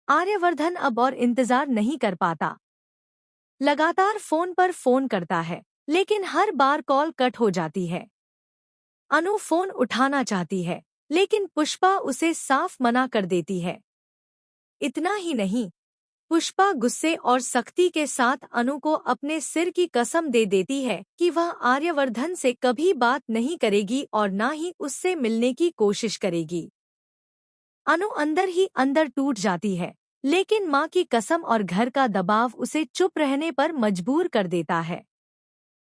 आर्यवर्धन अब और इंतजार नहीं कर पाता। लगातार फोन पर फोन करता है, लेकिन हर बार कॉल कट हो जाती है। अनु फोन उठाना चाहती है, लेकिन पुष्पा उसे साफ मना कर देती है। इतना ही नहीं, पुष्पा गुस्से और सख्ती के साथ अनु को अपने सिर की कसम दे देती है कि वह आर्यवर्धन से कभी बात नहीं करेगी और ना ही उससे मिलने की कोशिश करेगी। अनु अंदर ही अंदर टूट जाती है, लेकिन माँ की कसम और घर का दबाव उसे चुप रहने पर मजबूर कर देता है।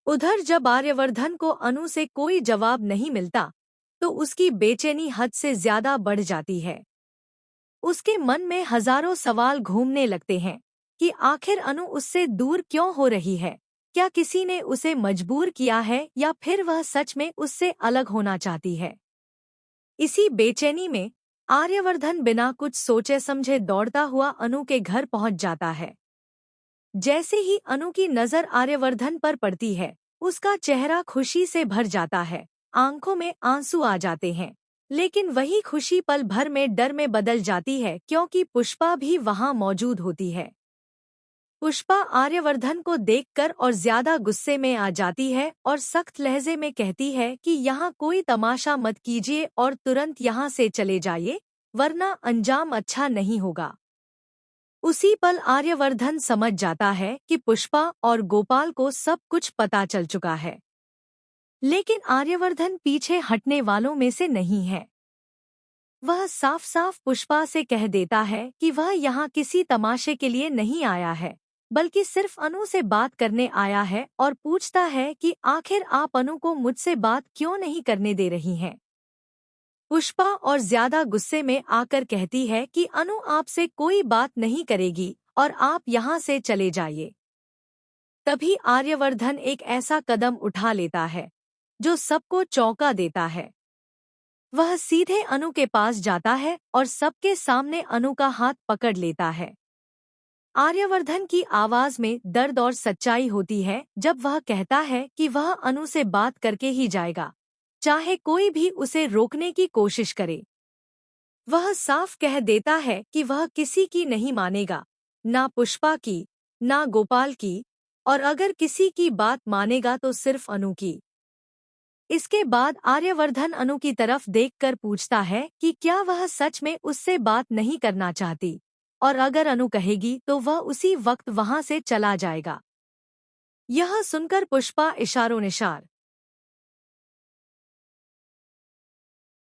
उधर जब आर्यवर्धन को अनु से कोई जवाब नहीं मिलता, तो उसकी बेचैनी हद से ज्यादा बढ़ जाती है। उसके मन में हजारों सवाल घूमने लगते हैं कि आखिर अनु उससे दूर क्यों हो रही है। क्या किसी ने उसे मजबूर किया है या फिर वह सच में उससे अलग होना चाहती है। इसी बेचैनी में आर्यवर्धन बिना कुछ सोचे समझे दौड़ता हुआ अनु के घर पहुंच जाता है। जैसे ही अनु की नजर आर्यवर्धन पर पड़ती है, उसका चेहरा खुशी से भर जाता है, आंखों में आंसू आ जाते हैं। लेकिन वही खुशी पल भर में डर में बदल जाती है, क्योंकि पुष्पा भी वहां मौजूद होती है। पुष्पा आर्यवर्धन को देखकर और ज्यादा गुस्से में आ जाती है और सख्त लहजे में कहती है कि यहाँ कोई तमाशा मत कीजिए और तुरंत यहाँ से चले जाइए, वरना अंजाम अच्छा नहीं होगा। उसी पल आर्यवर्धन समझ जाता है कि पुष्पा और गोपाल को सब कुछ पता चल चुका है। लेकिन आर्यवर्धन पीछे हटने वालों में से नहीं है। वह साफ साफ पुष्पा से कह देता है कि वह यहाँ किसी तमाशे के लिए नहीं आया है, बल्कि सिर्फ अनु से बात करने आया है, और पूछता है कि आखिर आप अनु को मुझसे बात क्यों नहीं करने दे रही हैं। पुष्पा और ज्यादा गुस्से में आकर कहती है कि अनु आपसे कोई बात नहीं करेगी और आप यहाँ से चले जाइए। तभी आर्यवर्धन एक ऐसा कदम उठा लेता है जो सबको चौंका देता है। वह सीधे अनु के पास जाता है और सबके सामने अनु का हाथ पकड़ लेता है। आर्यवर्धन की आवाज में दर्द और सच्चाई होती है जब वह कहता है कि वह अनु से बात करके ही जाएगा, चाहे कोई भी उसे रोकने की कोशिश करे। वह साफ कह देता है कि वह किसी की नहीं मानेगा, ना पुष्पा की, ना गोपाल की, और अगर किसी की बात मानेगा तो सिर्फ अनु की। इसके बाद आर्यवर्धन अनु की तरफ देखकर पूछता है कि क्या वह सच में उससे बात नहीं करना चाहती, और अगर अनु कहेगी तो वह उसी वक्त वहां से चला जाएगा। यह सुनकर पुष्पा इशारों निशार